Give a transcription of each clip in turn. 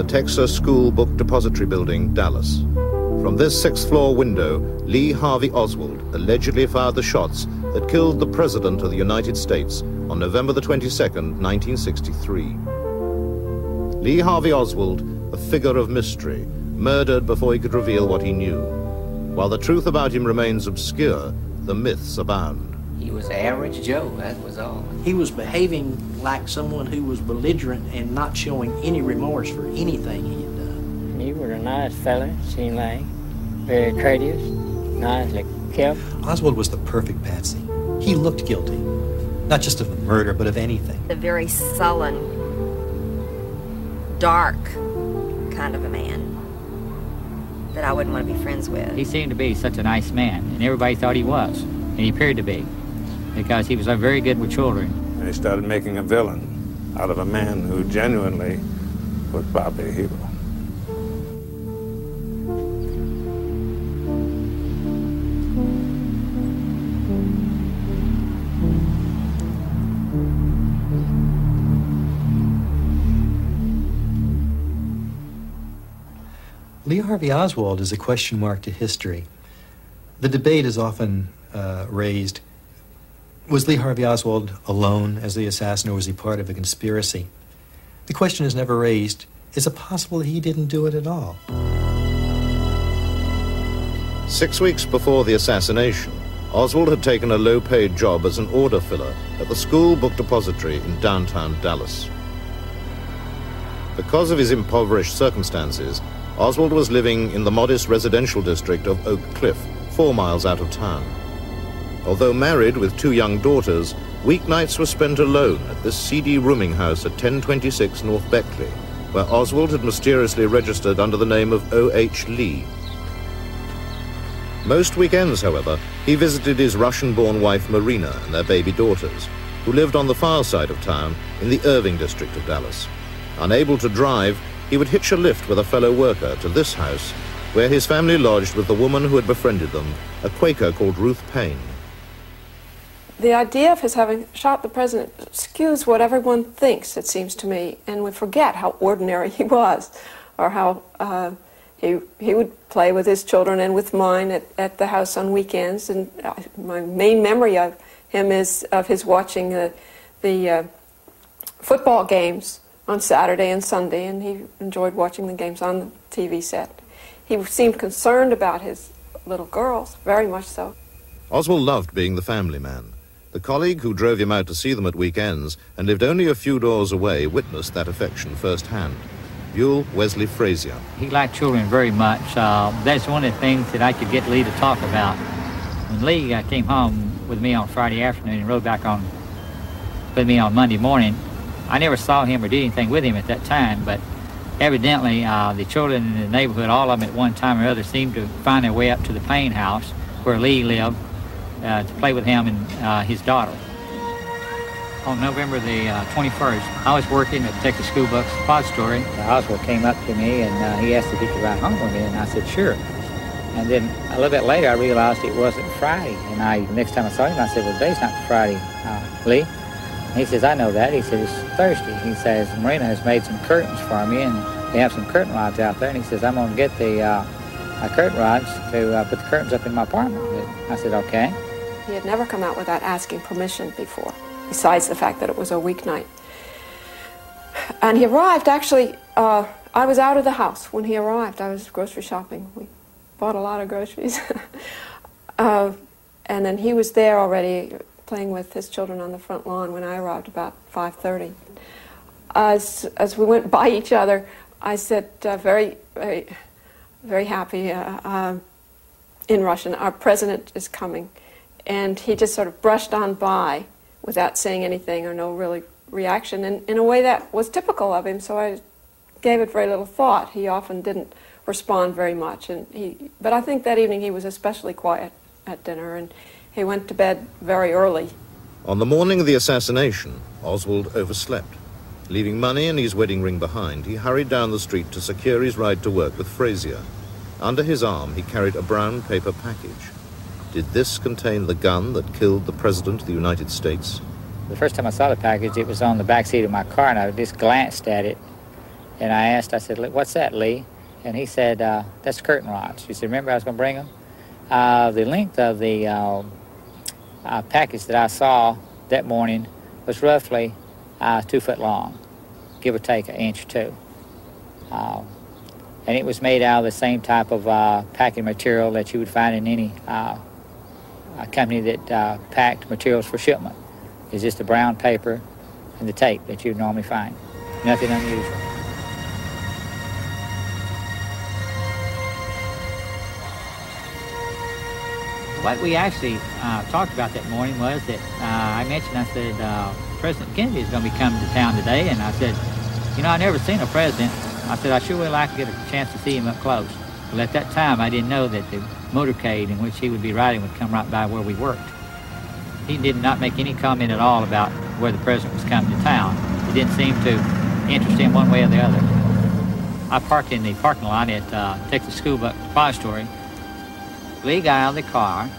the Texas School Book Depository Building, Dallas. From this sixth-floor window, Lee Harvey Oswald allegedly fired the shots that killed the President of the United States on November the 22nd, 1963. Lee Harvey Oswald, a figure of mystery, murdered before he could reveal what he knew. While the truth about him remains obscure, the myths abound. He was average Joe, that was all. He was behaving like someone who was belligerent and not showing any remorse for anything he had done. He was a nice fella, seemed like, very courteous, nicely kept. Oswald was the perfect Patsy. He looked guilty, not just of the murder, but of anything. A very sullen, dark kind of a man that I wouldn't want to be friends with. He seemed to be such a nice man, and everybody thought he was, and he appeared to be, because he was very good with children. And he started making a villain out of a man who genuinely was probably a hero. Lee Harvey Oswald is a question mark to history. The debate is often raised, was Lee Harvey Oswald alone as the assassin, or was he part of a conspiracy? The question is never raised, is it possible that he didn't do it at all? 6 weeks before the assassination, Oswald had taken a low-paid job as an order filler at the School Book Depository in downtown Dallas. Because of his impoverished circumstances, Oswald was living in the modest residential district of Oak Cliff, 4 miles out of town. Although married with 2 young daughters, weeknights were spent alone at this seedy rooming house at 1026 North Beckley, where Oswald had mysteriously registered under the name of O.H. Lee. Most weekends, however, he visited his Russian-born wife Marina and their baby daughters, who lived on the far side of town in the Irving district of Dallas. Unable to drive, he would hitch a lift with a fellow worker to this house, where his family lodged with the woman who had befriended them, a Quaker called Ruth Payne. The idea of his having shot the president skews what everyone thinks, it seems to me, and we forget how ordinary he was, or how he would play with his children and with mine at the house on weekends. And my main memory of him is of his watching the football games on Saturday and Sunday, and he enjoyed watching the games on the TV set. He seemed concerned about his little girls, very much so. Oswald loved being the family man. The colleague who drove him out to see them at weekends and lived only a few doors away witnessed that affection firsthand. Buell Wesley Frazier. He liked children very much. That's one of the things that I could get Lee to talk about. When Lee came home with me on Friday afternoon and rode back with me on Monday morning, I never saw him or did anything with him at that time, but evidently the children in the neighborhood, all of them at one time or other, seemed to find their way up to the Payne house where Lee lived to play with him and his daughter. On November the 21st, I was working at the Texas School Book Depository. Oswald came up to me and he asked if he could ride home with me, and I said sure. And then a little bit later I realized it wasn't Friday, and next time I saw him I said, well, today's not Friday, Lee. And he says, I know that. He says, it's Thursday. He says, Marina has made some curtains for me, and they have some curtain rods out there, and he says, I'm going to get the curtain rods to put the curtains up in my apartment. I said, okay. He had never come out without asking permission before, besides the fact that it was a weeknight. And he arrived, actually, I was out of the house when he arrived. I was grocery shopping. We bought a lot of groceries. And then he was there already, playing with his children on the front lawn when I arrived about 5:30. As we went by each other, I said very, very, very happy in Russian, our president is coming. And he just sort of brushed on by without saying anything or no really reaction, and in a way that was typical of him, so I gave it very little thought. He often didn't respond very much, but I think that evening he was especially quiet at dinner, and he went to bed very early. On the morning of the assassination, Oswald overslept. Leaving money and his wedding ring behind, he hurried down the street to secure his ride to work with Frazier. Under his arm, he carried a brown paper package. Did this contain the gun that killed the President of the United States? The first time I saw the package, it was on the back seat of my car, and I just glanced at it, And I asked, I said, "What's that, Lee?" And he said, "That's curtain rods." She said, "Remember I was going to bring them?" The length of the package that I saw that morning was roughly 2 foot long, give or take an inch or two. And it was made out of the same type of packing material that you would find in any company that packed materials for shipment. It's just the brown paper and the tape that you'd normally find. Nothing unusual. What we actually talked about that morning was that I mentioned, I said, President Kennedy is going to be coming to town today, and I said, you know, I've never seen a president. I said, I sure would like to get a chance to see him up close. Well, at that time, I didn't know that the motorcade in which he would be riding would come right by where we worked. He did not make any comment at all about where the president was coming to town. It didn't seem to interest him one way or the other. I parked in the parking lot at Texas School Book Depository. Lee got out of the car,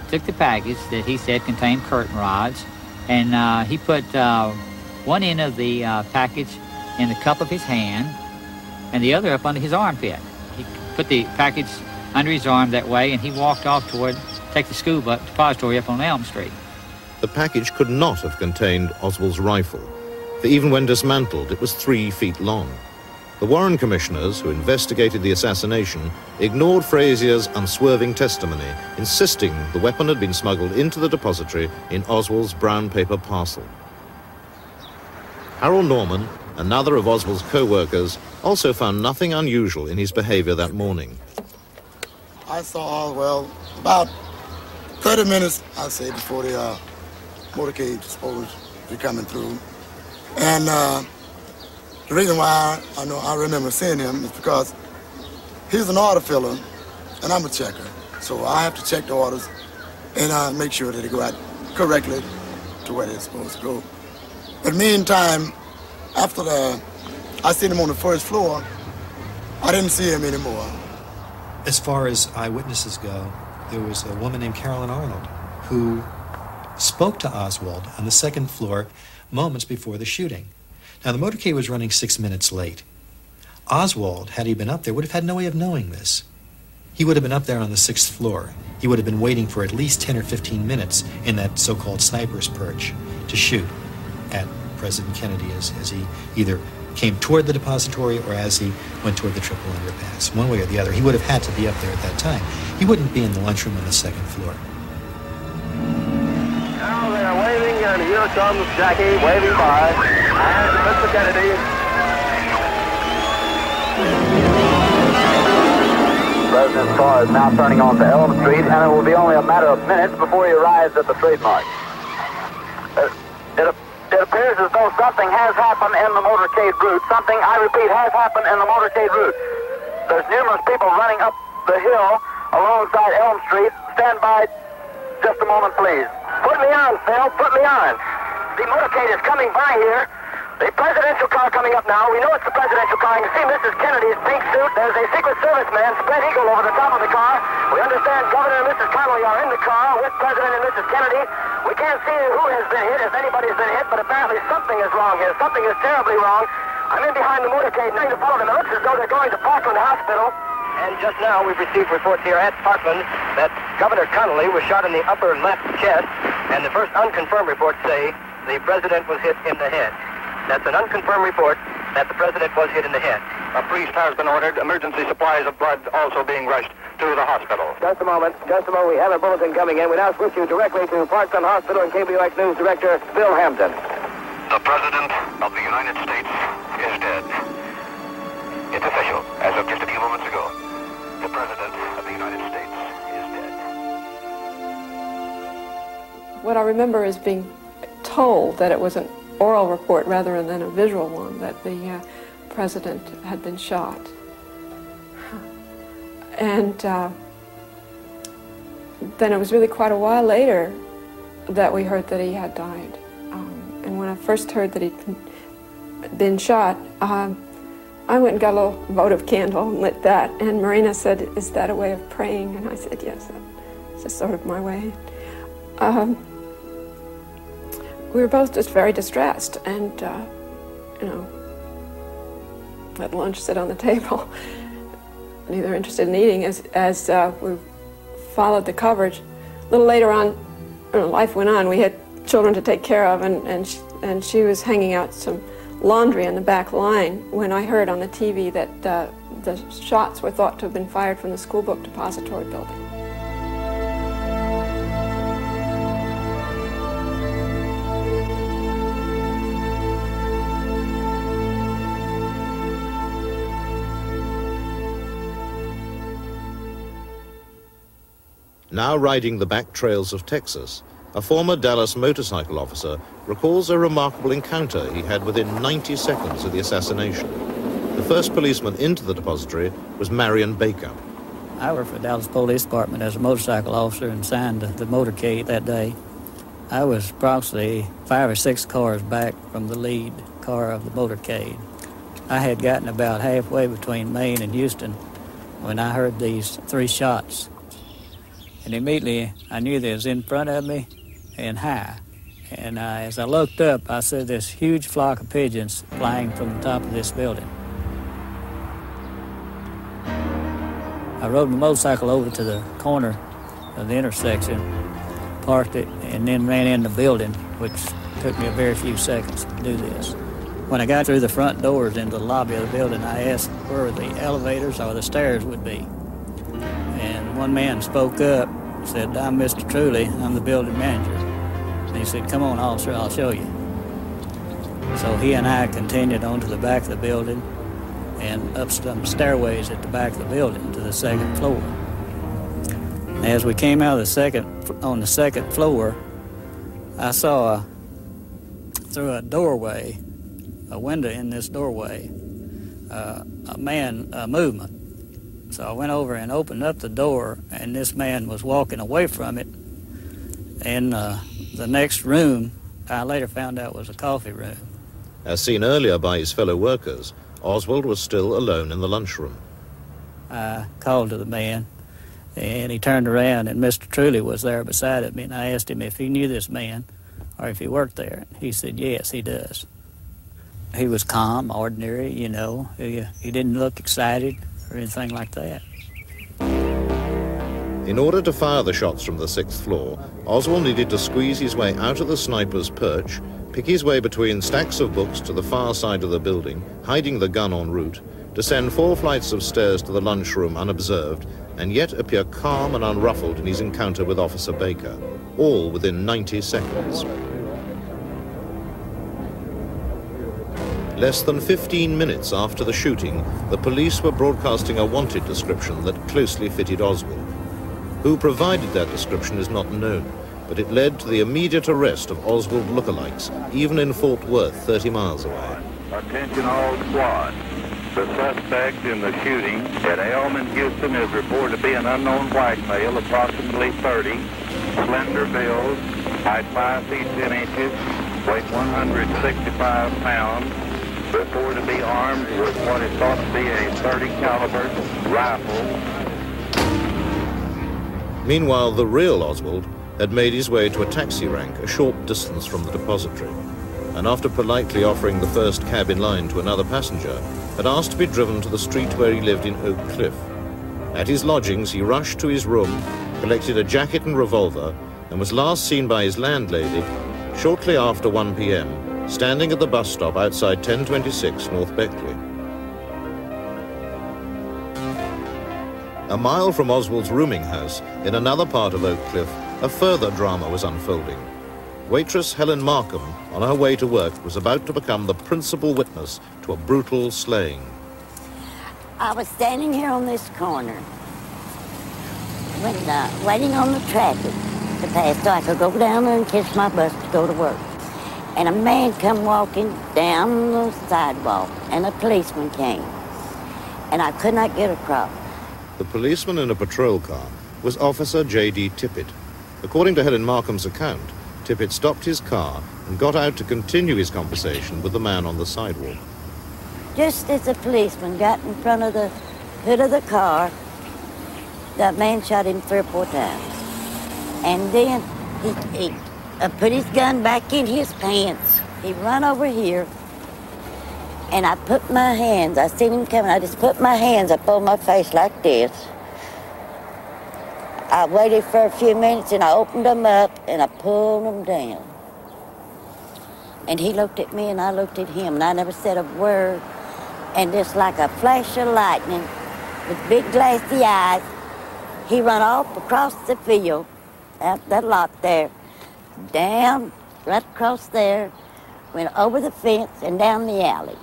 took the package that he said contained curtain rods, and he put one end of the package in the cup of his hand and the other up under his armpit. He put the package under his arm that way, and he walked off toward Texas School Book Depository up on Elm Street. The package could not have contained Oswald's rifle, for even when dismantled, it was 3 feet long. The Warren commissioners, who investigated the assassination, ignored Frazier's unswerving testimony, insisting the weapon had been smuggled into the depository in Oswald's brown paper parcel. Harold Norman, another of Oswald's co-workers, also found nothing unusual in his behavior that morning. I saw Oswald about 30 minutes, I'd say, before the motorcade was supposed to be coming through. And the reason why I remember seeing him is because he's an order filler and I'm a checker. So I have to check the orders and make sure that they go out correctly to where they're supposed to go. But meantime, after I seen him on the first floor, I didn't see him anymore. As far as eyewitnesses go, there was a woman named Carolyn Arnold who spoke to Oswald on the second floor moments before the shooting. Now, the motorcade was running 6 minutes late. Oswald, had he been up there, would have had no way of knowing this. He would have been up there on the 6th floor. He would have been waiting for at least 10 or 15 minutes in that so-called sniper's perch to shoot at President Kennedy as he either came toward the depository or as he went toward the triple underpass. One way or the other, he would have had to be up there at that time. He wouldn't be in the lunchroom on the 2nd floor. Now they're waving, and here comes Jackie waving by. And Mr. Kennedy. President's car is now turning onto Elm Street, and it will be only a matter of minutes before he arrives at the trademark. It appears as though something has happened in the motorcade route. Something, I repeat, has happened in the motorcade route. There's numerous people running up the hill alongside Elm Street. Stand by just a moment, please. Put me on, Phil. Put me on. The motorcade is coming by here. The presidential car coming up now. We know it's the presidential car. You can see Mrs. Kennedy's pink suit. There's a Secret Service man, spread eagle, over the top of the car. We understand Governor and Mrs. Connolly are in the car with President and Mrs. Kennedy. We can't see who has been hit, if anybody's been hit, but apparently something is wrong here. Something is terribly wrong. I'm in behind the motorcade, trying to follow them. It looks as though they're going to Parkland Hospital. And just now we've received reports here at Parkland that Governor Connolly was shot in the upper left chest, and the first unconfirmed reports say the president was hit in the head. That's an unconfirmed report that the president was hit in the head. A priest has been ordered. Emergency supplies of blood also being rushed to the hospital. Just a moment. We have a bulletin coming in. We now switch you directly to Parkland Hospital and KBOX News Director Bill Hampton. The President of the United States is dead. It's official. As of just a few moments ago, the President of the United States is dead. What I remember is being told that it was an oral report rather than a visual one, that the president had been shot. And then it was really quite a while later that we heard that he had died. And when I first heard that he'd been shot, I went and got a little votive candle and lit that. And Marina said, "Is that a way of praying?" And I said, "Yes, that's just sort of my way." We were both just very distressed, and at lunch sit on the table, neither interested in eating. As we followed the coverage, a little later on, life went on. We had children to take care of, and she was hanging out some laundry in the back line when I heard on the TV that the shots were thought to have been fired from the school book depository building. Now riding the back trails of Texas, a former Dallas motorcycle officer recalls a remarkable encounter he had within 90 seconds of the assassination. The first policeman into the depository was Marion Baker. I worked for the Dallas Police Department as a motorcycle officer and signed the motorcade that day. I was approximately 5 or 6 cars back from the lead car of the motorcade. I had gotten about halfway between Maine and Houston when I heard these 3 shots. And immediately I knew they was in front of me and high. And as I looked up, I saw this huge flock of pigeons flying from the top of this building. I rode my motorcycle over to the corner of the intersection, parked it, and then ran in the building, which took me a very few seconds to do this. When I got through the front doors into the lobby of the building, I asked where the elevators or the stairs would be. And one man spoke up, said, "I'm Mr. Truly, I'm the building manager." And he said, "Come on, officer, I'll show you." So he and I continued on to the back of the building and up some stairways at the back of the building to the 2nd floor. And as we came out of on the 2nd floor, I saw through a doorway, a window in this doorway, a movement. So I went over and opened up the door, and this man was walking away from it. And the next room, I later found out was a coffee room. As seen earlier by his fellow workers, Oswald was still alone in the lunchroom. I called to the man, and he turned around, and Mr. Truly was there beside me, and I asked him if he knew this man or if he worked there. He said, yes, he does. He was calm, ordinary, you know. He didn't look excited or anything like that. In order to fire the shots from the 6th floor, Oswald needed to squeeze his way out of the sniper's perch, pick his way between stacks of books to the far side of the building, hiding the gun en route, descend 4 flights of stairs to the lunchroom unobserved, and yet appear calm and unruffled in his encounter with Officer Baker, all within 90 seconds. Less than 15 minutes after the shooting, the police were broadcasting a wanted description that closely fitted Oswald. Who provided that description is not known, but it led to the immediate arrest of Oswald lookalikes, even in Fort Worth, 30 miles away. Attention all squad. The suspect in the shooting at Elm in Houston is reported to be an unknown white male, approximately 30, slender build, height 5 feet 10 inches, weight 165 pounds, reported to be armed with what is thought to be a .30 caliber rifle. Meanwhile, the real Oswald had made his way to a taxi rank a short distance from the depository, and after politely offering the first cab in line to another passenger, had asked to be driven to the street where he lived in Oak Cliff. At his lodgings, he rushed to his room, collected a jacket and revolver, and was last seen by his landlady shortly after 1 p.m., standing at the bus stop outside 1026 North Beckley. A mile from Oswald's rooming house, in another part of Oak Cliff, a further drama was unfolding. Waitress Helen Markham, on her way to work, was about to become the principal witness to a brutal slaying. I was standing here on this corner when waiting on the traffic to pass so I could go down there and catch my bus to go to work. And a man come walking down the sidewalk, and a policeman came, and I could not get across. The policeman in a patrol car was Officer J.D. Tippett. According to Helen Markham's account, Tippett stopped his car and got out to continue his conversation with the man on the sidewalk. Just as the policeman got in front of the hood of the car, that man shot him 3 or 4 times. And then he put his gun back in his pants. He run over here. And I put my hands, I seen him coming, I just put my hands up on my face like this. I waited for a few minutes and I opened them up and I pulled them down. And he looked at me and I looked at him and I never said a word. And just like a flash of lightning with big glassy eyes, he run off across the field, out that lot there, down, right across there, went over the fence and down the alley.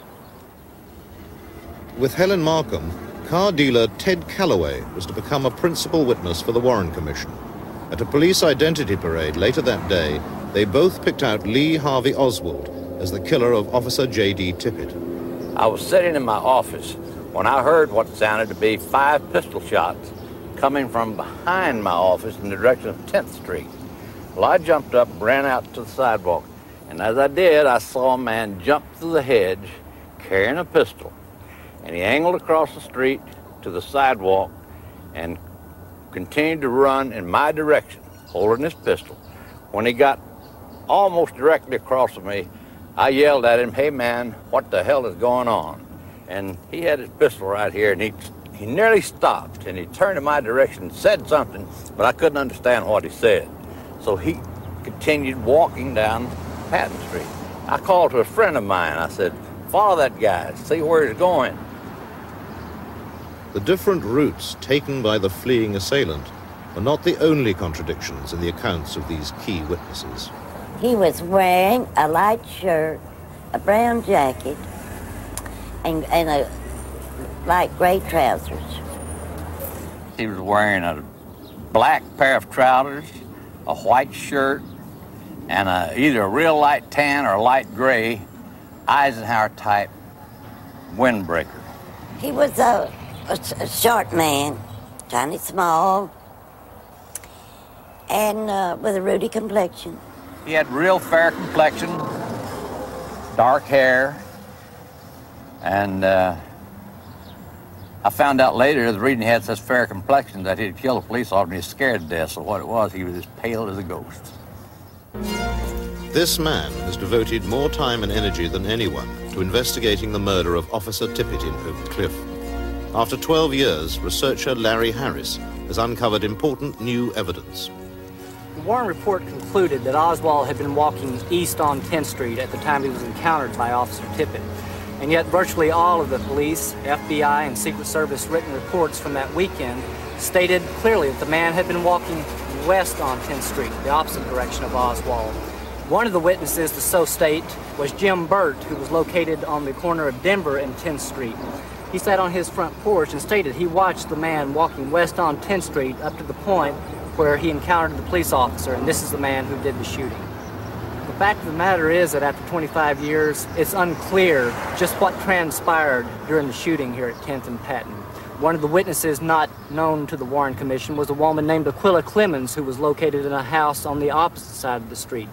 With Helen Markham, car dealer Ted Calloway was to become a principal witness for the Warren Commission. At a police identity parade later that day, they both picked out Lee Harvey Oswald as the killer of Officer J.D. Tippit. I was sitting in my office when I heard what sounded to be 5 pistol shots coming from behind my office in the direction of 10th Street. Well, I jumped up, ran out to the sidewalk, and as I did, I saw a man jump through the hedge carrying a pistol. And he angled across the street to the sidewalk and continued to run in my direction, holding his pistol. When he got almost directly across from me, I yelled at him, "Hey man, what the hell is going on?" And he had his pistol right here, and he nearly stopped, and he turned in my direction and said something, but I couldn't understand what he said. So he continued walking down Patton Street. I called to a friend of mine. I said, "Follow that guy, see where he's going." The different routes taken by the fleeing assailant were not the only contradictions in the accounts of these key witnesses. He was wearing a light shirt, a brown jacket, and a light gray trousers. He was wearing a black pair of trousers, a white shirt, and either a real light tan or a light gray Eisenhower-type windbreaker. He was a short man, tiny small, and with a ruddy complexion. He had real fair complexion, dark hair, and I found out later, the reason he had such fair complexion, that he'd killed a police officer and he was scared to death. So what it was, he was as pale as a ghost. This man has devoted more time and energy than anyone to investigating the murder of Officer Tippit in Oak Cliff. After 12 years, researcher Larry Harris has uncovered important new evidence. The Warren report concluded that Oswald had been walking east on 10th Street at the time he was encountered by Officer Tippit. And yet virtually all of the police, FBI, and Secret Service written reports from that weekend stated clearly that the man had been walking west on 10th Street, the opposite direction of Oswald. One of the witnesses to so state was Jim Burt, who was located on the corner of Denver and 10th Street. He sat on his front porch and stated he watched the man walking west on 10th Street up to the point where he encountered the police officer, and this is the man who did the shooting. The fact of the matter is that after 25 years, it's unclear just what transpired during the shooting here at 10th and Patton. One of the witnesses not known to the Warren Commission was a woman named Aquila Clemens, who was located in a house on the opposite side of the street.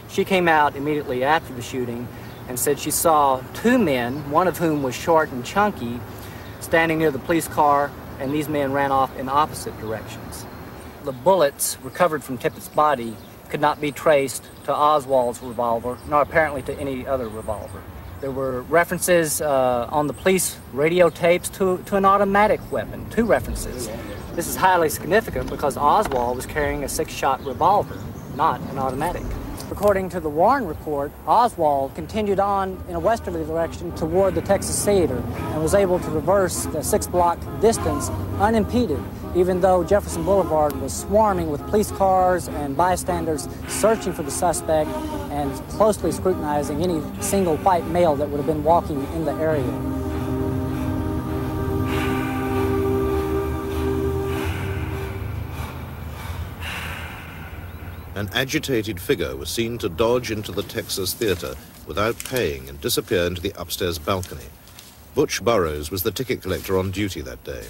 She came out immediately after the shooting and said she saw 2 men, one of whom was short and chunky, standing near the police car, and these men ran off in opposite directions. The bullets recovered from Tippett's body could not be traced to Oswald's revolver, nor apparently to any other revolver. There were references on the police radio tapes to an automatic weapon, 2 references. This is highly significant because Oswald was carrying a 6-shot revolver, not an automatic. According to the Warren report, Oswald continued on in a westerly direction toward the Texas Theater and was able to reverse the 6-block distance unimpeded, even though Jefferson Boulevard was swarming with police cars and bystanders searching for the suspect and closely scrutinizing any single white male that would have been walking in the area. An agitated figure was seen to dodge into the Texas Theater without paying and disappear into the upstairs balcony. Butch Burroughs was the ticket collector on duty that day.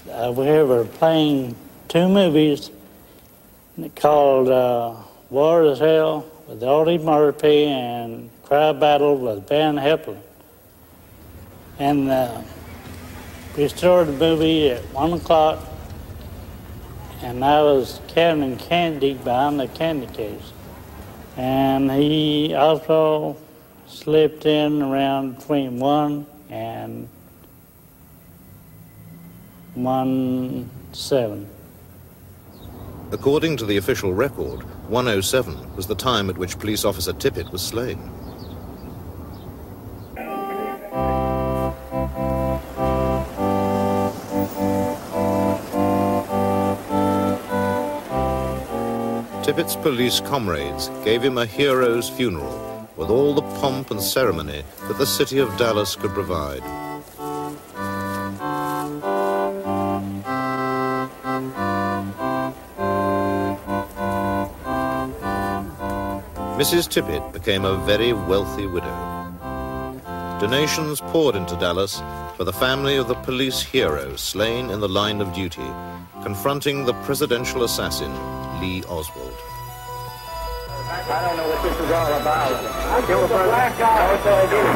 We were playing 2 movies called War as Hell with Audie Murphy and Cry Battle with Van Heflin. And we started the movie at 1 o'clock. And I was counting candy behind the candy case. And he also slipped in around between 1 and 1:07. According to the official record, 1:07 was the time at which police officer Tippit was slain. Tippit's police comrades gave him a hero's funeral with all the pomp and ceremony that the city of Dallas could provide. Mrs. Tippit became a very wealthy widow. Donations poured into Dallas for the family of the police hero slain in the line of duty, confronting the presidential assassin, Lee Oswald. I don't know what this is all about. I killed a black guy.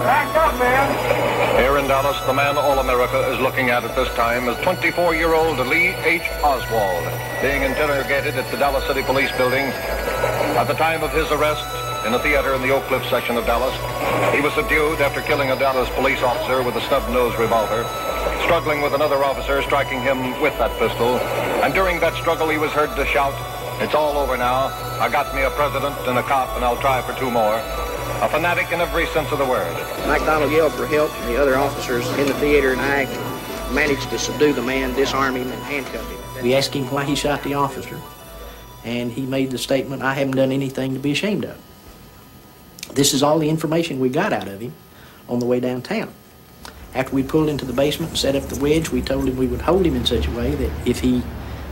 Back up, man. Here in Dallas, the man all America is looking at this time is 24-year-old Lee H. Oswald, being interrogated at the Dallas City Police Building. At the time of his arrest in a theater in the Oak Cliff section of Dallas, he was subdued after killing a Dallas police officer with a snub-nosed revolver, struggling with another officer, striking him with that pistol. And during that struggle, he was heard to shout, "It's all over now. I got me a president and a cop, and I'll try for 2 more." A fanatic in every sense of the word. McDonald yelled for help, and the other officers in the theater and I managed to subdue the man, disarm him, and handcuff him. We asked him why he shot the officer, and he made the statement, "I haven't done anything to be ashamed of." This is all the information we got out of him on the way downtown. After we pulled into the basement and set up the wedge, we told him we would hold him in such a way that if he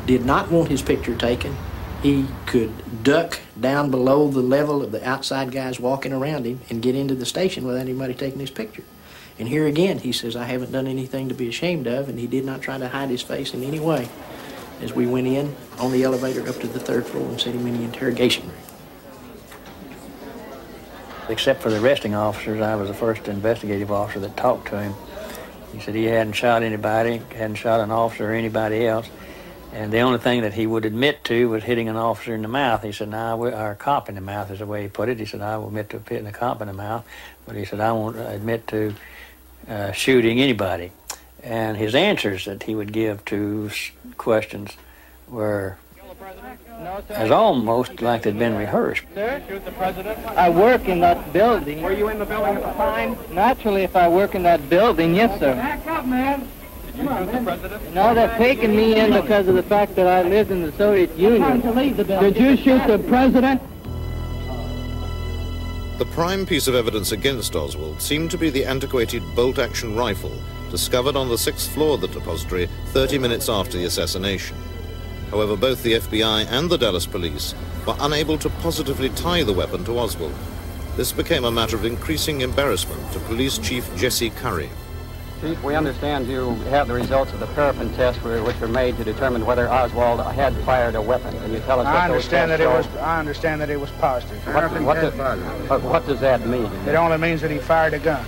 did not want his picture taken, he could duck down below the level of the outside guys walking around him and get into the station without anybody taking his picture. And here again, he says, "I haven't done anything to be ashamed of," and he did not try to hide his face in any way as we went in on the elevator up to the 3rd floor and set him in the interrogation room. Except for the arresting officers, I was the first investigative officer that talked to him. He said he hadn't shot anybody, hadn't shot an officer or anybody else, and the only thing that he would admit to was hitting an officer in the mouth. He said, or a cop in the mouth is the way he put it. He said, "I will admit to hitting a cop in the mouth," but he said, "I won't admit to shooting anybody." And his answers that he would give to questions were as almost like they'd been rehearsed. Sir, shoot the president. I work in that building. Were you in the building at the time? Naturally, if I work in that building, yes, sir. Back up, man. Did you shoot the president? No, they're taking me in because of the fact that I lived in the Soviet Union. Did you shoot the president? The prime piece of evidence against Oswald seemed to be the antiquated bolt-action rifle discovered on the 6th floor of the depository 30 minutes after the assassination. However, both the FBI and the Dallas police were unable to positively tie the weapon to Oswald. This became a matter of increasing embarrassment to Police Chief Jesse Curry. Chief, we understand you have the results of the paraffin tests which were made to determine whether Oswald had fired a weapon. Can you tell us I what those tests show? I understand that it was positive. What does that mean? It only means that he fired a gun.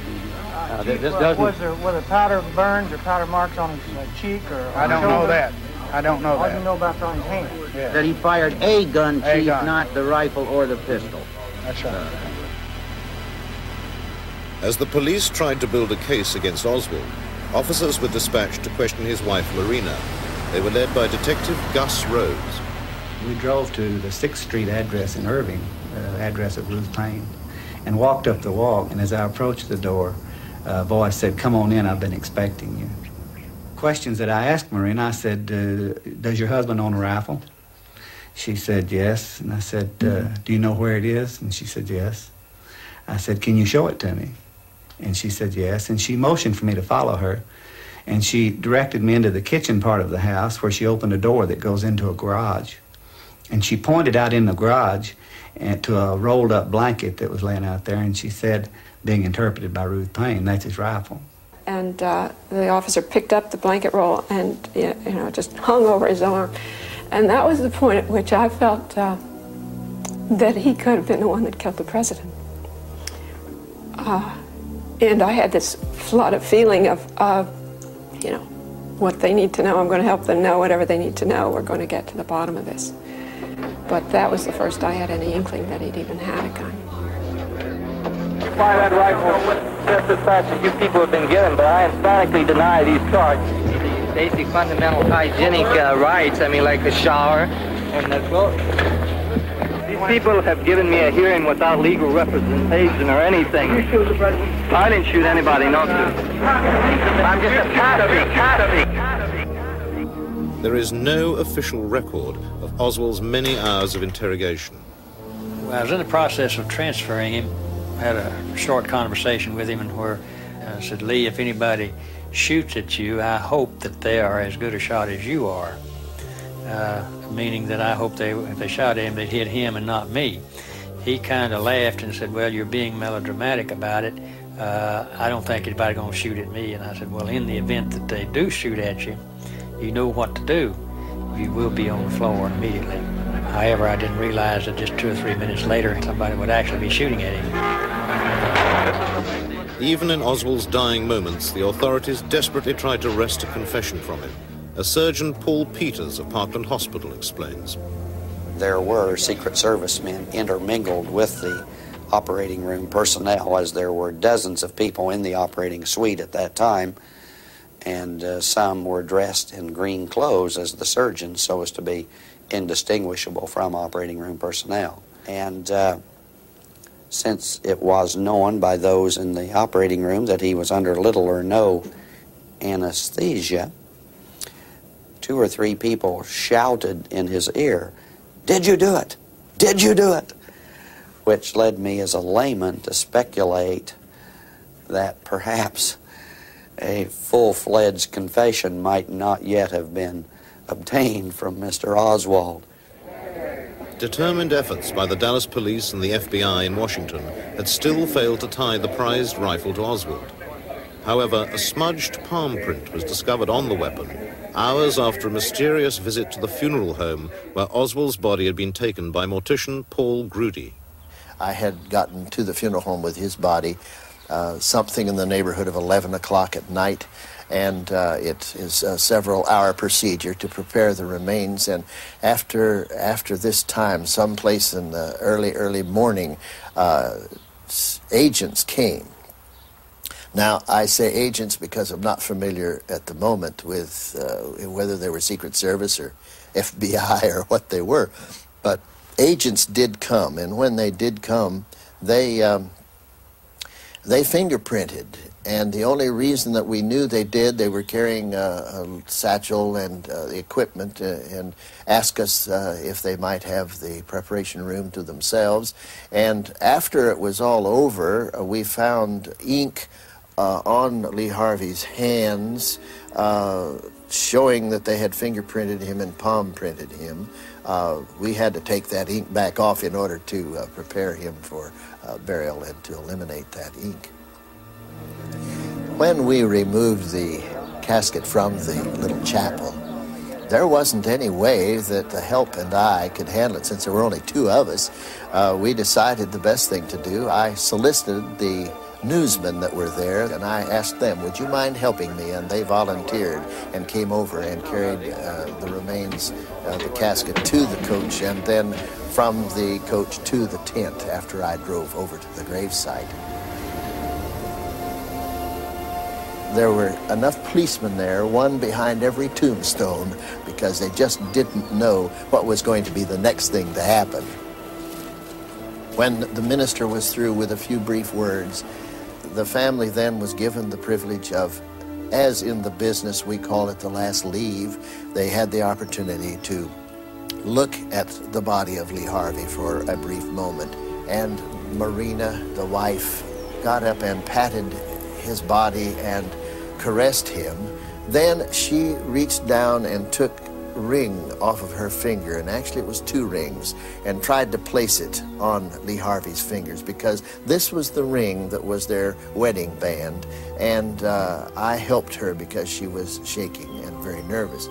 This doesn't... Was there powder burns or powder marks on his cheek or I don't know that. I don't know All that. you know about on his hand? Yeah. That he fired a gun, A Chief, gun. not the rifle or the pistol. That's right. As the police tried to build a case against Oswald, officers were dispatched to question his wife, Lorena. They were led by Detective Gus Rhodes. We drove to the 6th Street address in Irving, address of Ruth Payne, and walked up the walk. And as I approached the door, a voice said, "Come on in, I've been expecting you." Questions that I asked Marina, I said, "Does your husband own a rifle?" She said, "Yes." And I said, "Do you know where it is?" And she said, "Yes." I said, "Can you show it to me?" And she said, "Yes." And she motioned for me to follow her. And she directed me into the kitchen part of the house where she opened a door that goes into a garage. And she pointed out in the garage to a rolled up blanket that was laying out there. And she said, being interpreted by Ruth Payne, "That's his rifle." And the officer picked up the blanket roll and, just hung over his arm. And that was the point at which I felt that he could have been the one that killed the president. And I had this flood of feeling of, what they need to know. I'm going to help them know whatever they need to know. We're going to get to the bottom of this. But that was the first I had any inkling that he'd even had a gun. fire that rifle just as fast as you people have been given, but I emphatically deny these charges. The basic fundamental hygienic rights, I mean, like a shower and the clothes. These people have given me a hearing without legal representation or anything. You shoot the president? I didn't shoot anybody, no, sir. I'm just a Patsy. There is no official record of Oswald's many hours of interrogation. I was in the process of transferring him. I had a short conversation with him and where I said, Lee, if anybody shoots at you, I hope that they are as good a shot as you are. Meaning that I hope if they shot at him, they'd hit him and not me. He kind of laughed and said, well, you're being melodramatic about it. I don't think anybody's going to shoot at me. And I said, well, in the event that they do shoot at you, you know what to do. You will be on the floor immediately. However, I didn't realize that just 2 or 3 minutes later, somebody would actually be shooting at him. Even in Oswald's dying moments, the authorities desperately tried to wrest a confession from him. As Surgeon Paul Peters of Parkland Hospital explains. There were Secret Service men intermingled with the operating room personnel, as there were dozens of people in the operating suite at that time, and some were dressed in green clothes as the surgeons so as to be indistinguishable from operating room personnel. And since it was known by those in the operating room that he was under little or no anesthesia, 2 or 3 people shouted in his ear, "Did you do it? Did you do it?" Which led me as a layman to speculate that perhaps a full-fledged confession might not yet have been obtained from Mr. Oswald. Determined efforts by the Dallas police and the FBI in Washington had still failed to tie the prized rifle to Oswald. However, a smudged palm print was discovered on the weapon hours after a mysterious visit to the funeral home where Oswald's body had been taken by mortician Paul Grudy. I had gotten to the funeral home with his body something in the neighborhood of 11 o'clock at night, and it is a several-hour procedure to prepare the remains. And after this time, someplace in the early morning, agents came. Now, I say agents because I'm not familiar at the moment with whether they were Secret Service or FBI or what they were, but agents did come, and when they did come, they fingerprinted, and the only reason that we knew they did, they were carrying a satchel and the equipment and asked us if they might have the preparation room to themselves. And after it was all over, we found ink on Lee Harvey's hands showing that they had fingerprinted him and palm printed him. We had to take that ink back off in order to prepare him for burial and to eliminate that ink. When we removed the casket from the little chapel, there wasn't any way that the help and I could handle it. Since there were only 2 of us, we decided the best thing to do. I solicited the newsmen that were there, and I asked them, would you mind helping me? And they volunteered and came over and carried the remains, the casket, to the coach, and then from the coach to the tent after I drove over to the gravesite. There were enough policemen there, one behind every tombstone, because they just didn't know what was going to be the next thing to happen. When the minister was through with a few brief words, the family then was given the privilege of, as in the business we call it the last leave, they had the opportunity to look at the body of Lee Harvey for a brief moment. And Marina, the wife, got up and patted his body and caressed him. Then she reached down and took a ring off of her finger, and actually it was 2 rings, and tried to place it on Lee Harvey's fingers, because this was the ring that was their wedding band, and I helped her because she was shaking and very nervous.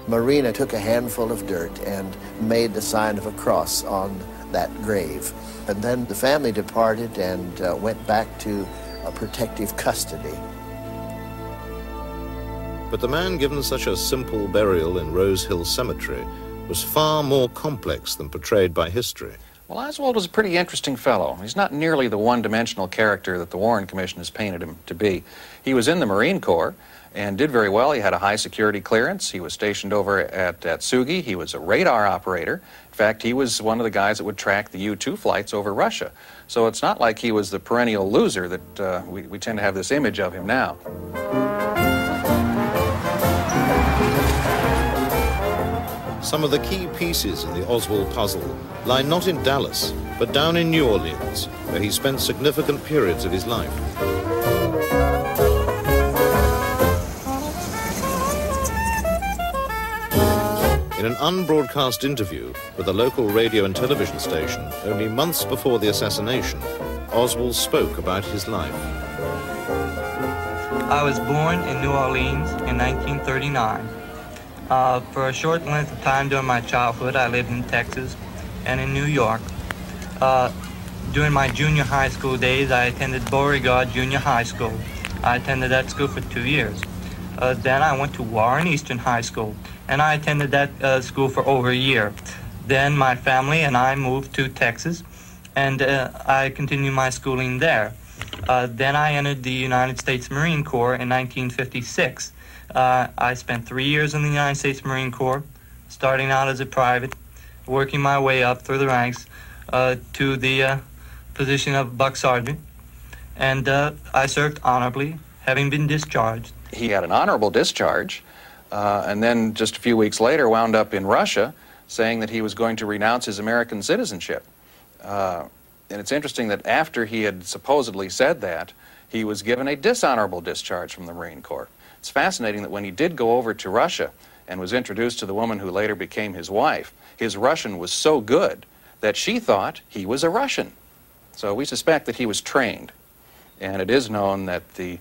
Marina took a handful of dirt and made the sign of a cross on that grave. And then the family departed and went back to protective custody. But the man given such a simple burial in Rose Hill Cemetery was far more complex than portrayed by history. Well, Oswald was a pretty interesting fellow. He's not nearly the one-dimensional character that the Warren Commission has painted him to be. He was in the Marine Corps and did very well. He had a high security clearance. He was stationed over at Sugi. He was a radar operator. In fact, he was one of the guys that would track the U-2 flights over Russia. So it's not like he was the perennial loser that we tend to have this image of him now. Some of the key pieces in the Oswald puzzle lie not in Dallas, but down in New Orleans, where he spent significant periods of his life. In an unbroadcast interview with a local radio and television station only months before the assassination, Oswald spoke about his life. I was born in New Orleans in 1939. For a short length of time during my childhood, I lived in Texas and in New York. During my junior high school days, I attended Beauregard Junior High School. I attended that school for 2 years. Then I went to Warren Eastern High School, and I attended that school for over a year. Then my family and I moved to Texas, and I continued my schooling there. Then I entered the United States Marine Corps in 1956. I spent 3 years in the United States Marine Corps, starting out as a private, working my way up through the ranks to the position of buck sergeant, and I served honorably, having been discharged. He had an honorable discharge, and then just a few weeks later wound up in Russia saying that he was going to renounce his American citizenship. And it's interesting that after he had supposedly said that, he was given a dishonorable discharge from the Marine Corps. It's fascinating that when he did go over to Russia and was introduced to the woman who later became his wife, his Russian was so good that she thought he was a Russian. So we suspect that he was trained. And it is known that the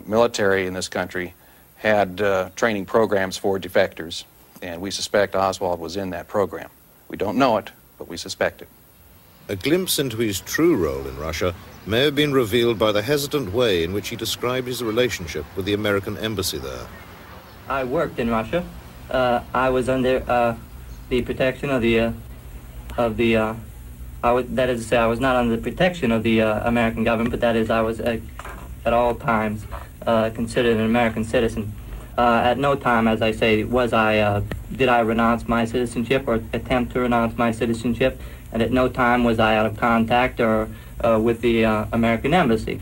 military in this country had training programs for defectors, and we suspect Oswald was in that program. We don't know it, but we suspect it. A glimpse into his true role in Russia may have been revealed by the hesitant way in which he described his relationship with the American embassy there. I worked in Russia. I was under the protection of that is to say, I was not under the protection of the American government, but that is, I was at all times considered an American citizen. At no time, as I say, did I renounce my citizenship or attempt to renounce my citizenship, and at no time was I out of contact or with the American embassy.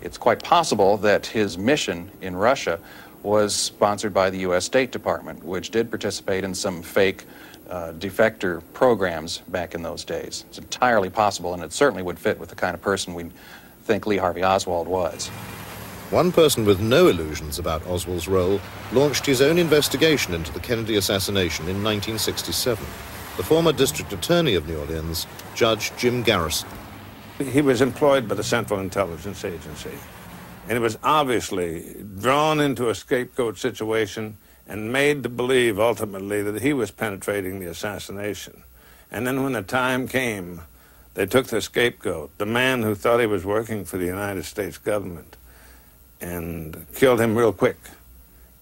It's quite possible that his mission in Russia was sponsored by the U.S. State Department, which did participate in some fake defector programs back in those days. It's entirely possible, and it certainly would fit with the kind of person we think Lee Harvey Oswald was. One person with no illusions about Oswald's role launched his own investigation into the Kennedy assassination in 1967. The former district attorney of New Orleans, Judge Jim Garrison. He was employed by the Central Intelligence Agency, and he was obviously drawn into a scapegoat situation and made to believe ultimately that he was penetrating the assassination. And then when the time came, they took the scapegoat, the man who thought he was working for the United States government, and killed him real quick.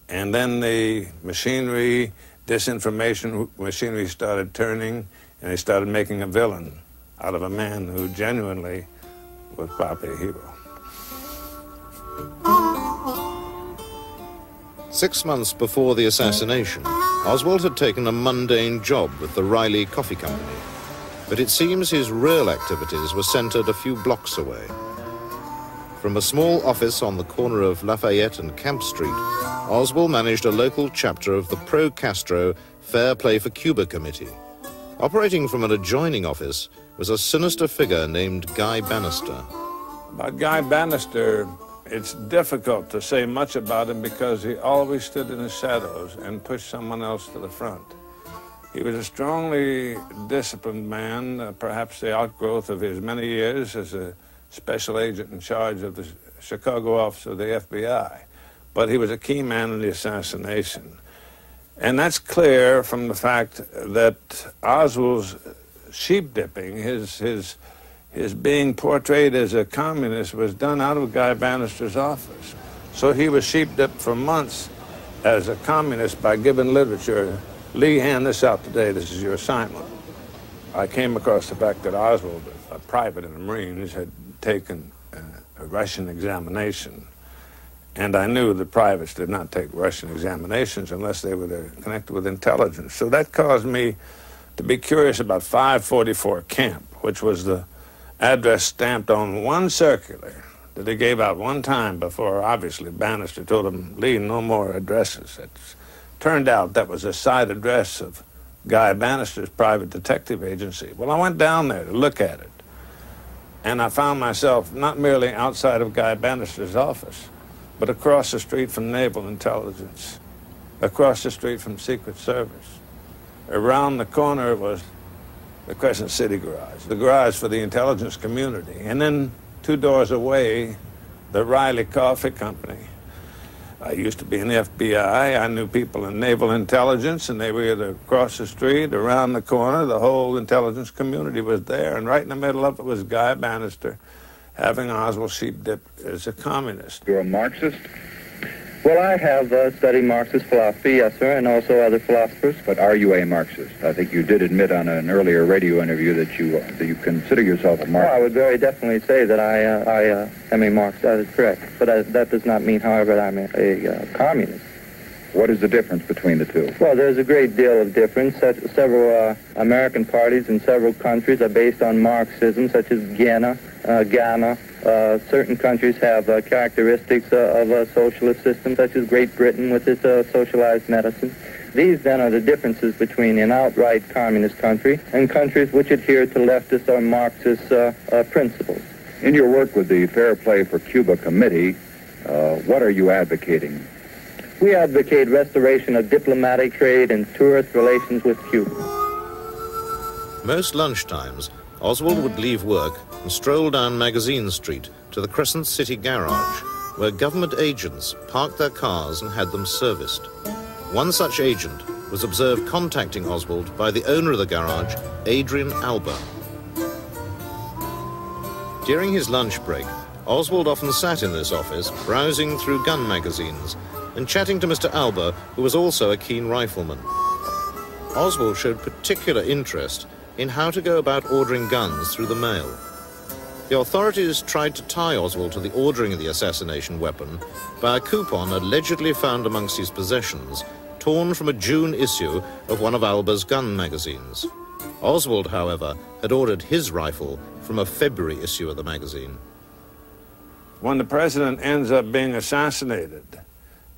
And then the machinery, disinformation machinery started turning, and they started making a villain out of a man who genuinely was probably a hero. 6 months before the assassination, Oswald had taken a mundane job with the Riley Coffee Company, but it seems his real activities were centered a few blocks away. From a small office on the corner of Lafayette and Camp Street, Oswald managed a local chapter of the pro-Castro Fair Play for Cuba Committee. Operating from an adjoining office was a sinister figure named Guy Bannister. About Guy Bannister, it's difficult to say much about him because he always stood in the shadows and pushed someone else to the front. He was a strongly disciplined man, perhaps the outgrowth of his many years as a special agent in charge of the Chicago office of the FBI. But he was a key man in the assassination. And that's clear from the fact that Oswald's sheep dipping, his being portrayed as a communist, was done out of Guy Bannister's office. So he was sheep dipped for months as a communist by given literature. Lee, hand this out today. This is your assignment. I came across the fact that Oswald, a private in the Marines, had taken a Russian examination. And I knew that privates did not take Russian examinations unless they were connected with intelligence. So that caused me to be curious about 544 Camp, which was the address stamped on one circular that they gave out one time before, obviously, Bannister told him, Lee, no more addresses. It turned out that was a side address of Guy Bannister's private detective agency. Well, I went down there to look at it, and I found myself not merely outside of Guy Bannister's office, but across the street from Naval Intelligence, across the street from Secret Service. Around the corner was the Crescent City garage, the garage for the intelligence community. And then 2 doors away, the Riley Coffee Company. I used to be in the FBI. I knew people in Naval Intelligence, and they were either across the street, around the corner. The whole intelligence community was there, and right in the middle of it was Guy Bannister, having Oswald Sheep dipped as a communist. You're a Marxist? Well, I have studied Marxist philosophy, yes, sir, and also other philosophers. But are you a Marxist? I think you did admit on an earlier radio interview that you consider yourself a Marxist. Well, I would very definitely say that I am a Marxist. That is correct. But that does not mean, however, that I'm a communist. What is the difference between the two? Well, there's a great deal of difference. Several American parties in several countries are based on Marxism, such as Ghana. Certain countries have characteristics of a socialist system, such as Great Britain with its socialized medicine. These, then, are the differences between an outright communist country and countries which adhere to leftist or Marxist principles. In your work with the Fair Play for Cuba Committee, what are you advocating? We advocate restoration of diplomatic, trade, and tourist relations with Cuba. Most lunchtimes, Oswald would leave work and stroll down Magazine Street to the Crescent City garage, where government agents parked their cars and had them serviced. One such agent was observed contacting Oswald by the owner of the garage, Adrian Alba. During his lunch break, Oswald often sat in this office, browsing through gun magazines and chatting to Mr. Alba, who was also a keen rifleman. Oswald showed particular interest in how to go about ordering guns through the mail. The authorities tried to tie Oswald to the ordering of the assassination weapon by a coupon allegedly found amongst his possessions, torn from a June issue of one of Alba's gun magazines. Oswald, however, had ordered his rifle from a February issue of the magazine. When the president ends up being assassinated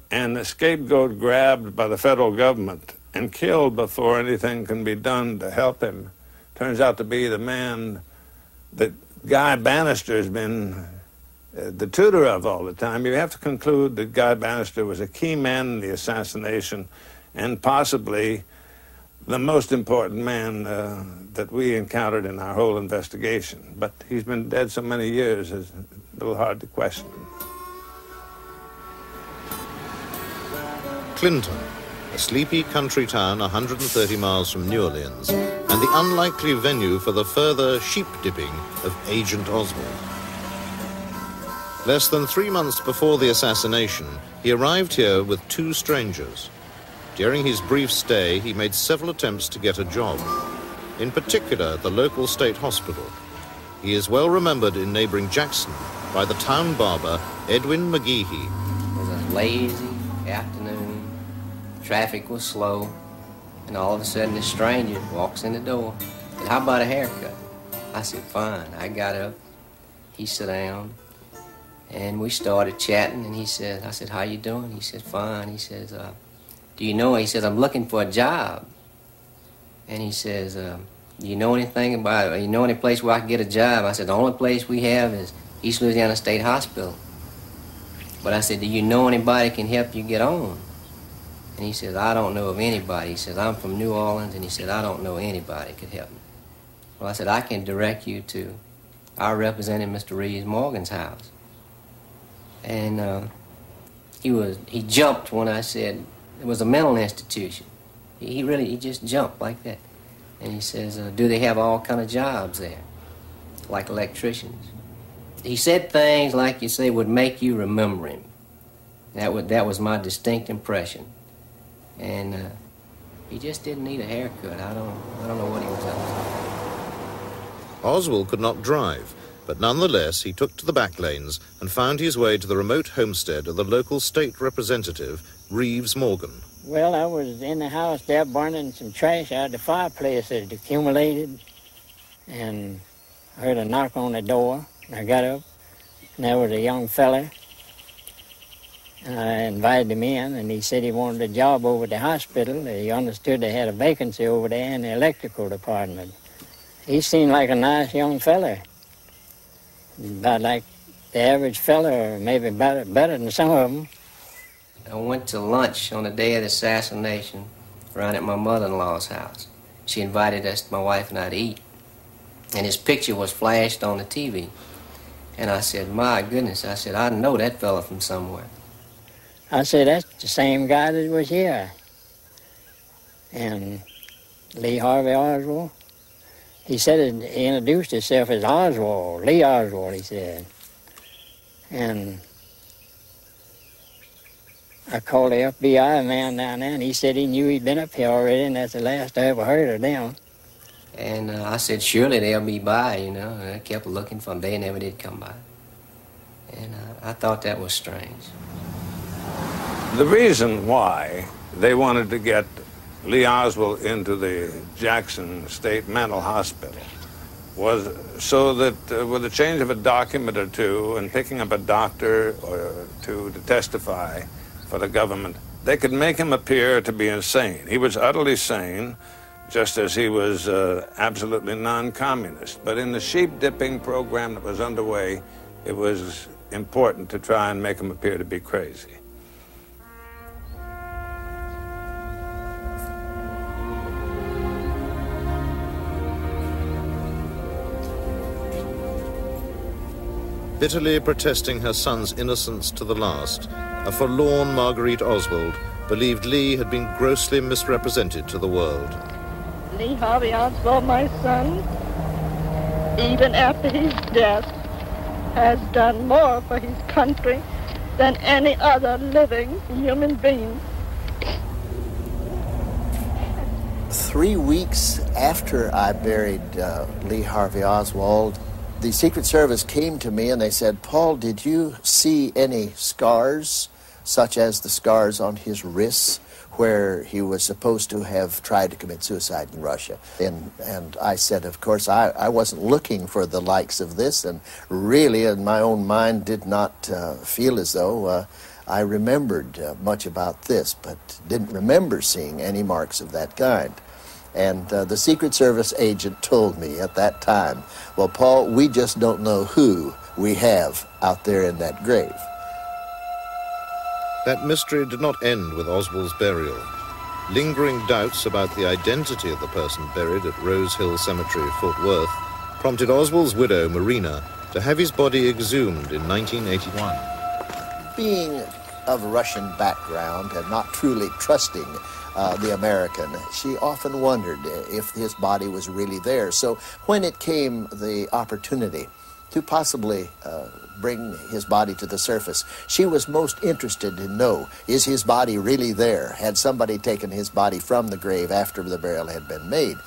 and the scapegoat grabbed by the federal government and killed before anything can be done to help him, turns out to be the man that Guy Bannister has been the tutor of all the time, you have to conclude that Guy Bannister was a key man in the assassination and possibly the most important man that we encountered in our whole investigation. But he's been dead so many years, it's a little hard to question. Clinton, a sleepy country town 130 miles from New Orleans, and the unlikely venue for the further sheep-dipping of Agent Oswald. Less than 3 months before the assassination, he arrived here with 2 strangers. During his brief stay, he made several attempts to get a job, in particular the local state hospital. He is well remembered in neighboring Jackson by the town barber, Edwin McGeehee. It was a lazy afternoon. Traffic was slow, and all of a sudden this stranger walks in the door. Said, "How about a haircut?" I said, "Fine." I got up, he sat down, and we started chatting, and I said, "How you doing?" He said, "Fine." He says, "Do you know," he says, "I'm looking for a job." And he says, "Do you know anything about it? You know any place where I can get a job?" I said, "The only place we have is East Louisiana State Hospital." But I said, "Do you know anybody can help you get on?" And he says, "I don't know of anybody." He says, "I'm from New Orleans," and he said, "I don't know anybody could help me." Well, I said, "I can direct you to our representative, Mr. Reeves Morgan's house." And he jumped when I said it was a mental institution. He just jumped like that. And he says, "Do they have all kind of jobs there, like electricians?" He said things like you say would make you remember him. That was my distinct impression. And he just didn't need a haircut. I don't know what he was up to. Oswald could not drive, but nonetheless he took to the back lanes and found his way to the remote homestead of the local state representative, Reeves Morgan. Well, I was in the house there burning some trash out of the fireplace that had accumulated, and I heard a knock on the door. I got up, and there was a young fella. And I invited him in, and he said he wanted a job over at the hospital. He understood they had a vacancy over there in the electrical department. He seemed like a nice young fella, about like the average fella, or maybe better than some of them. I went to lunch on the day of the assassination around at my mother-in-law's house. She invited us, my wife and I, to eat. And his picture was flashed on the TV. And I said, my goodness, I said, I know that fella from somewhere. I said, that's the same guy that was here. And Lee Harvey Oswald, he said, he introduced himself as Oswald, Lee Oswald, he said. And I called the FBI man down there, and he said he knew he'd been up here already, and that's the last I ever heard of them. And I said, surely they'll be by, you know. And I kept looking for them. They never did come by. And I thought that was strange. The reason why they wanted to get Lee Oswald into the Jackson State Mental Hospital was so that with a change of a document or two and picking up a doctor or two to testify for the government, they could make him appear to be insane. He was utterly sane, just as he was absolutely non-communist. But in the sheep-dipping program that was underway, it was important to try and make him appear to be crazy. Bitterly protesting her son's innocence to the last, a forlorn Marguerite Oswald believed Lee had been grossly misrepresented to the world. Lee Harvey Oswald, my son, even after his death, has done more for his country than any other living human being. 3 weeks after I buried Lee Harvey Oswald, the Secret Service came to me and they said, Paul, did you see any scars, such as the scars on his wrists, where he was supposed to have tried to commit suicide in Russia? And I said, of course, I wasn't looking for the likes of this, and really in my own mind did not feel as though I remembered much about this, but didn't remember seeing any marks of that kind. And the Secret Service agent told me at that time, well, Paul, we just don't know who we have out there in that grave. That mystery did not end with Oswald's burial. Lingering doubts about the identity of the person buried at Rose Hill Cemetery, Fort Worth, prompted Oswald's widow, Marina, to have his body exhumed in 1981. Being of Russian background and not truly trusting the American, she often wondered if his body was really there. So when it came the opportunity to possibly bring his body to the surface, she was most interested to know, is his body really there? Had somebody taken his body from the grave after the burial had been made?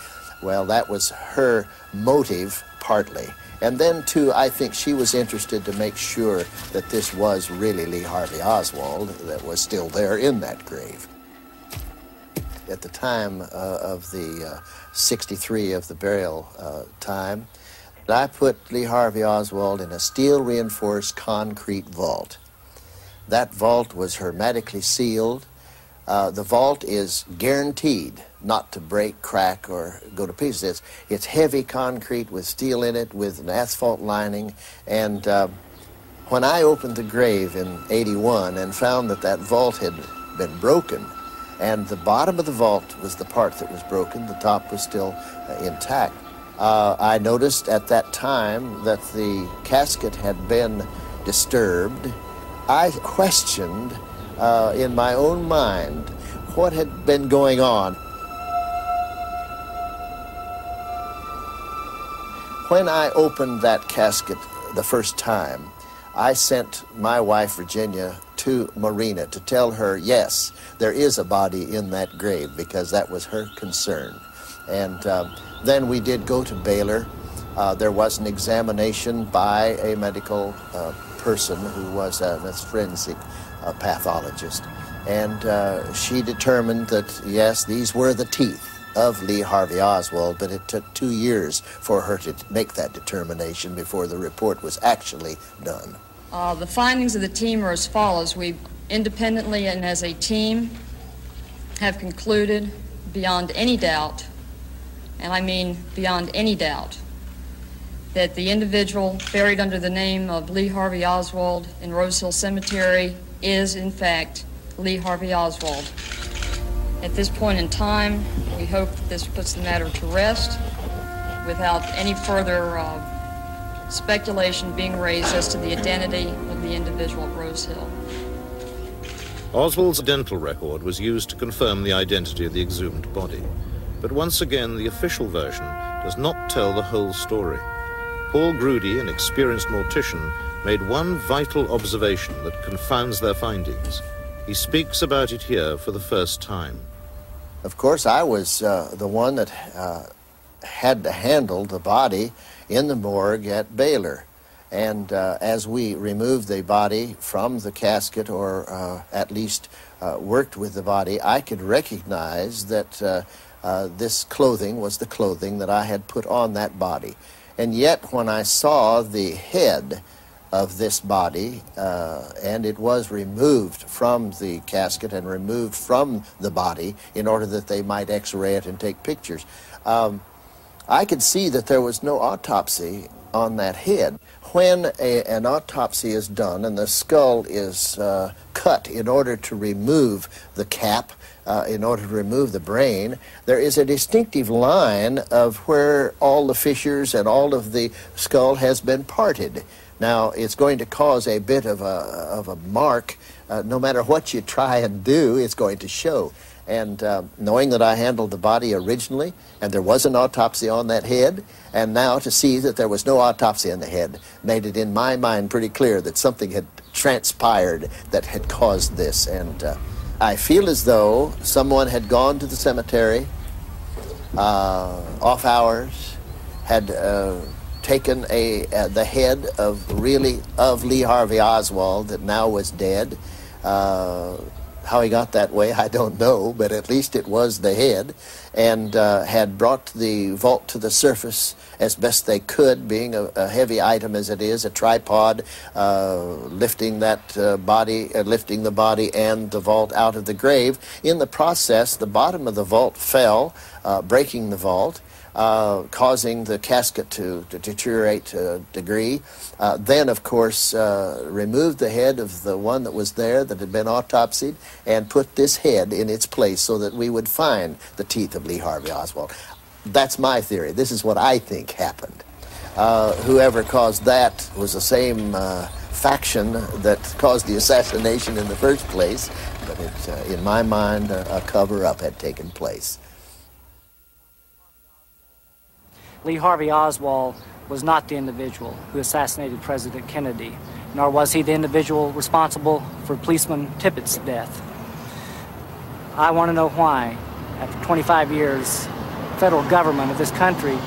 Well, that was her motive, partly. And then, too, I think she was interested to make sure that this was really Lee Harvey Oswald that was still there in that grave. At the time of the 63 of the burial time, I put Lee Harvey Oswald in a steel-reinforced concrete vault. That vault was hermetically sealed. The vault is guaranteed not to break, crack, or go to pieces. It's heavy concrete with steel in it, with an asphalt lining. And when I opened the grave in '81 and found that that vault had been broken, and the bottom of the vault was the part that was broken, the top was still intact, I noticed at that time that the casket had been disturbed. I questioned in my own mind what had been going on. When I opened that casket the first time, I sent my wife, Virginia, to Marina to tell her, yes, there is a body in that grave, because that was her concern. And then we did go to Baylor, There was an examination by a medical person who was a forensic pathologist, and she determined that, yes, these were the teeth of Lee Harvey Oswald, but it took 2 years for her to make that determination before the report was actually done. The findings of the team are as follows. We independently and as a team have concluded beyond any doubt, and I mean beyond any doubt, that the individual buried under the name of Lee Harvey Oswald in Rose Hill Cemetery is, in fact, Lee Harvey Oswald. At this point in time, we hope that this puts the matter to rest without any further speculation being raised as to the identity of the individual at Rose Hill. Oswald's dental record was used to confirm the identity of the exhumed body. But once again, the official version does not tell the whole story. Paul Grudy, an experienced mortician, made one vital observation that confounds their findings. He speaks about it here for the first time. Of course, I was the one that had to handle the body in the morgue at Baylor. And as we removed the body from the casket, or at least worked with the body, I could recognize that this clothing was the clothing that I had put on that body. And yet, when I saw the head of this body, and it was removed from the casket and removed from the body in order that they might x-ray it and take pictures, I could see that there was no autopsy on that head. When an autopsy is done and the skull is cut in order to remove the cap, in order to remove the brain, there is a distinctive line of where all the fissures and all of the skull has been parted. Now, it's going to cause a bit of a mark. No matter what you try and do, it's going to show. And knowing that I handled the body originally, and there was an autopsy on that head, and now to see that there was no autopsy on the head, made it in my mind pretty clear that something had transpired that had caused this. And I feel as though someone had gone to the cemetery, off hours, had taken the head of Lee Harvey Oswald that now was dead. How he got that way, I don't know, but at least it was the head, and had brought the vault to the surface as best they could, being a heavy item as it is, a tripod, lifting that body, lifting the body and the vault out of the grave. In the process, the bottom of the vault fell, breaking the vault, causing the casket to deteriorate to a degree. Then, of course, removed the head of the one that was there that had been autopsied and put this head in its place so that we would find the teeth of Lee Harvey Oswald. That's my theory. This is what I think happened. Whoever caused that was the same faction that caused the assassination in the first place, but in my mind, a cover-up had taken place. Lee Harvey Oswald was not the individual who assassinated President Kennedy, nor was he the individual responsible for policeman Tippett's death. I want to know why, after 25 years, the federal government of this country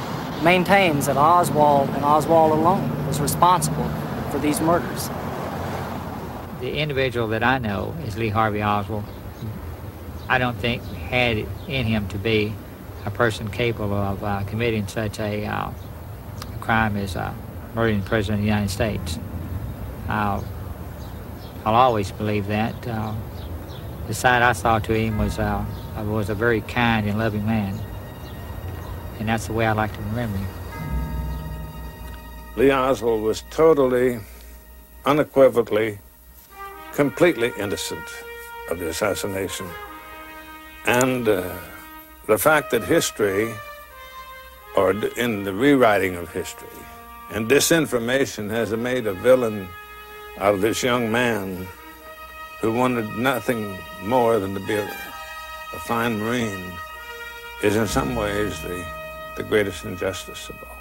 maintains that Oswald and Oswald alone was responsible for these murders. The individual that I know is Lee Harvey Oswald. I don't think had it in him to be a person capable of committing such a crime as murdering the President of the United States. I'll always believe that. The side I saw to him was a very kind and loving man, and that's the way I like to remember him. Lee Oswald was totally, unequivocally, completely innocent of the assassination. And the fact that history, or in the rewriting of history, and disinformation has made a villain out of this young man who wanted nothing more than to be a fine Marine, is in some ways the greatest injustice of all.